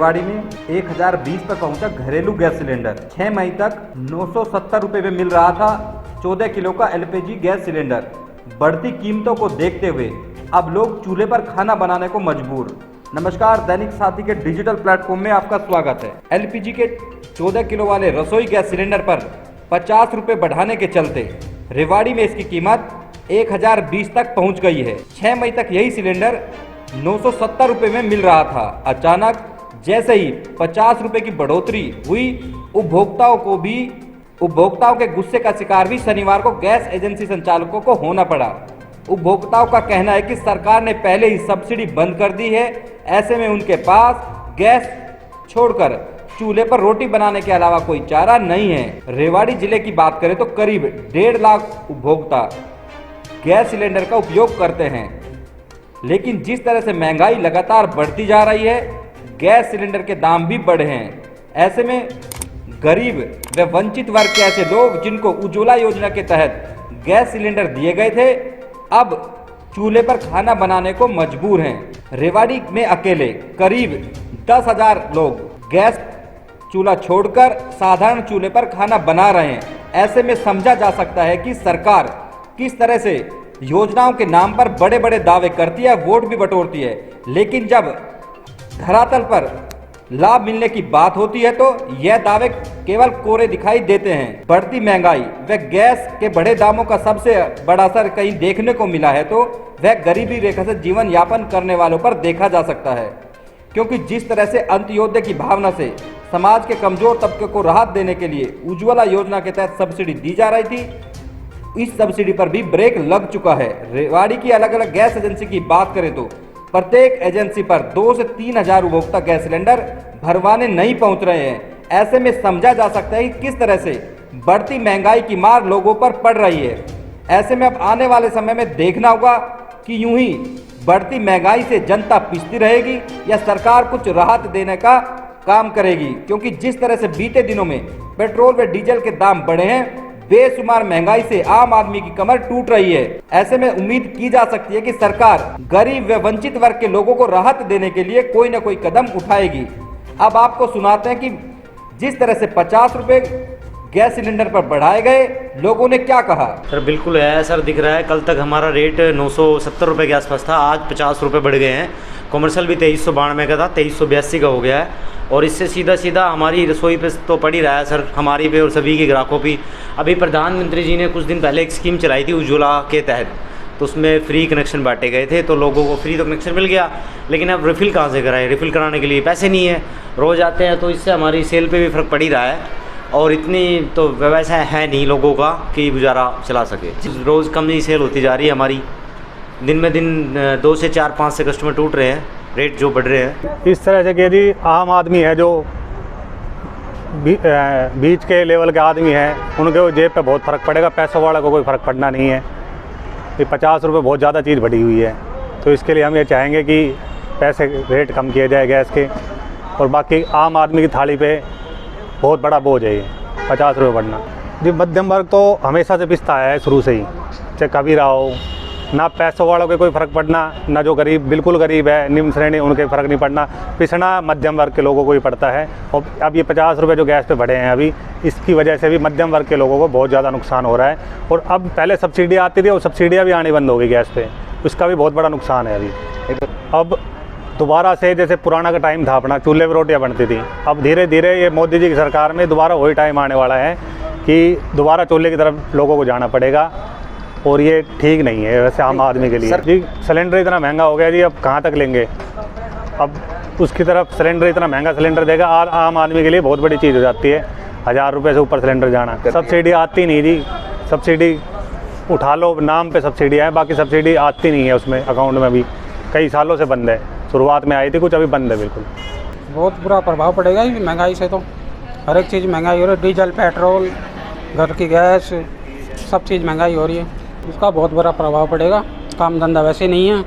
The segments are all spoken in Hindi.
रेवाड़ी में 1020 पर पहुंचा घरेलू गैस सिलेंडर। 6 मई तक 970 रुपये में मिल रहा था 14 किलो का एलपीजी गैस सिलेंडर। बढ़ती कीमतों को देखते हुए अब लोग चूल्हे पर खाना बनाने को मजबूर। नमस्कार, दैनिक साथी के डिजिटल प्लेटफॉर्म में आपका स्वागत है। एलपीजी के 14 किलो वाले रसोई गैस सिलेंडर पर 50 रुपये बढ़ाने के चलते रेवाड़ी में इसकी कीमत 1020 तक पहुंच गई है। 6 मई तक यही सिलेंडर 970 रुपये में मिल रहा था। अचानक जैसे ही 50 रुपये की बढ़ोतरी हुई, उपभोक्ताओं के गुस्से का शिकार भी शनिवार को गैस एजेंसी संचालकों को होना पड़ा। उपभोक्ताओं का कहना है कि सरकार ने पहले ही सब्सिडी बंद कर दी है, ऐसे में उनके पास गैस छोड़कर चूल्हे पर रोटी बनाने के अलावा कोई चारा नहीं है। रेवाड़ी जिले की बात करें तो करीब 1.5 लाख उपभोक्ता गैस सिलेंडर का उपयोग करते हैं, लेकिन जिस तरह से महंगाई लगातार बढ़ती जा रही है, गैस सिलेंडर के दाम भी बढ़े हैं। ऐसे में गरीब व वंचित वर्ग के ऐसे लोग जिनको उज्ज्वला योजना के तहत गैस सिलेंडर दिए गए थे, अब चूल्हे पर खाना बनाने को मजबूर हैं। रेवाड़ी में अकेले करीब 10,000 लोग गैस चूल्हा छोड़कर साधारण चूल्हे पर खाना बना रहे हैं। ऐसे में समझा जा सकता है कि सरकार किस तरह से योजनाओं के नाम पर बड़े बड़े दावे करती है, वोट भी बटोरती है, लेकिन जब धरातल पर लाभ मिलने की बात होती है तो यह दावे केवल कोरे दिखाई देते हैं। बढ़ती महंगाई व गैस के बढ़े दामों का सबसे बड़ा असर कहीं देखने को मिला है तो वह गरीबी रेखा से जीवन यापन करने वालों पर देखा जा सकता है, क्योंकि जिस तरह से अंत्योदय की भावना से समाज के कमजोर तबके को राहत देने के लिए उज्ज्वला योजना के तहत सब्सिडी दी जा रही थी, इस सब्सिडी पर भी ब्रेक लग चुका है। रेवाड़ी की अलग अलग गैस एजेंसी की बात करें तो प्रत्येक एजेंसी पर 2 से 3 हजार उपभोक्ता गैस सिलेंडर भरवाने नहीं पहुंच रहे हैं। ऐसे में समझा जा सकता है कि किस तरह से बढ़ती महंगाई की मार लोगों पर पड़ रही है। ऐसे में अब आने वाले समय में देखना होगा कि यूं ही बढ़ती महंगाई से जनता पिसती रहेगी या सरकार कुछ राहत देने का काम करेगी, क्योंकि जिस तरह से बीते दिनों में पेट्रोल व डीजल के दाम बढ़े हैं, बेशुमार महंगाई से आम आदमी की कमर टूट रही है। ऐसे में उम्मीद की जा सकती है कि सरकार गरीब व वंचित वर्ग के लोगों को राहत देने के लिए कोई न कोई कदम उठाएगी। अब आपको सुनाते हैं कि जिस तरह से 50 रुपए गैस सिलेंडर पर बढ़ाए गए, लोगों ने क्या कहा। सर बिल्कुल है सर, दिख रहा है। कल तक हमारा रेट 970 रुपये के आसपास था, आज 50 रुपये बढ़ गए हैं। कमर्शियल भी 2392 का था, 2382 का हो गया है। और इससे सीधा हमारी रसोई पे तो पड़ ही रहा है सर, हमारी पे और सभी के ग्राहकों पे। अभी प्रधानमंत्री जी ने कुछ दिन पहले एक स्कीम चलाई थी उज्ज्वला के तहत, तो उसमें फ्री कनेक्शन बांटे गए थे, तो लोगों को फ्री तो कनेक्शन मिल गया, लेकिन अब रिफ़िल कहाँ से कराएं? रिफ़िल कराने के लिए पैसे नहीं है। रोज़ आते हैं तो इससे हमारी सेल पे भी फ़र्क पड़ ही रहा है, और इतनी तो व्यवसाय है नहीं लोगों का कि गुजारा चला सके। रोज़ कम ही सेल होती जा रही है हमारी, दिन में दिन 2 से 4-5 से कस्टमर टूट रहे हैं, रेट जो बढ़ रहे हैं। इस तरह से कि यदि आम आदमी है जो बीच के लेवल के आदमी हैं, उनके जेब पे बहुत फ़र्क पड़ेगा, पैसों वाले को कोई फ़र्क पड़ना नहीं है। ये 50 रुपये बहुत ज़्यादा चीज़ बढ़ी हुई है, तो इसके लिए हम ये चाहेंगे कि पैसे रेट कम किए जाए गैस के, और बाकी आम आदमी की थाली पे बहुत बड़ा बोझ है ये 50 रुपये बढ़ना। जी, मध्यम वर्ग तो हमेशा से पिसता है शुरू से ही, चाहे कभी रहा हो। ना पैसों वालों के कोई फ़र्क पड़ना, ना जो गरीब बिल्कुल गरीब है, निम्न श्रेणी, उनके फ़र्क नहीं पड़ना। पिसना मध्यम वर्ग के लोगों को ही पड़ता है। और अब ये 50 रुपये जो गैस पे बढ़े हैं अभी, इसकी वजह से भी मध्यम वर्ग के लोगों को बहुत ज़्यादा नुकसान हो रहा है। और अब पहले सब्सिडी आती थी, और सब्सिडियाँ भी आनी बंद हो गई गैस पे, उसका भी बहुत बड़ा नुकसान है अभी। अब दोबारा से जैसे पुराना का टाइम था अपना, चूल्हे पर रोटियाँ बनती थी, अब धीरे धीरे ये मोदी जी की सरकार में दोबारा वही टाइम आने वाला है कि दोबारा चूल्हे की तरफ लोगों को जाना पड़ेगा, और ये ठीक नहीं है वैसे आम आदमी के लिए। जी, सिलेंडर इतना महंगा हो गया जी, अब कहाँ तक लेंगे? अब उसकी तरफ सिलेंडर इतना महंगा सिलेंडर देगा, आम आदमी के लिए बहुत बड़ी चीज़ हो जाती है 1000 रुपये से ऊपर सिलेंडर जाना। सब्सिडी आती नहीं जी, सब्सिडी उठा लो, नाम पे सब्सिडी है, बाकी सब्सिडी आती नहीं है उसमें, अकाउंट में भी कई सालों से बंद है। शुरुआत में आई थी कुछ, अभी बंद है बिल्कुल। बहुत बुरा प्रभाव पड़ेगा महंगाई से, तो हर एक चीज़ महंगाई हो रही है, डीजल, पेट्रोल, घर की गैस, सब चीज़ महंगाई हो रही है। इसका बहुत बड़ा प्रभाव पड़ेगा। काम धंधा वैसे नहीं है,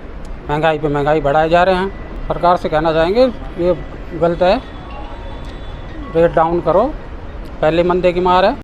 महंगाई पे महंगाई बढ़ाए जा रहे हैं। सरकार से कहना चाहेंगे ये गलत है, रेट डाउन करो, पहले मंदे की मार है।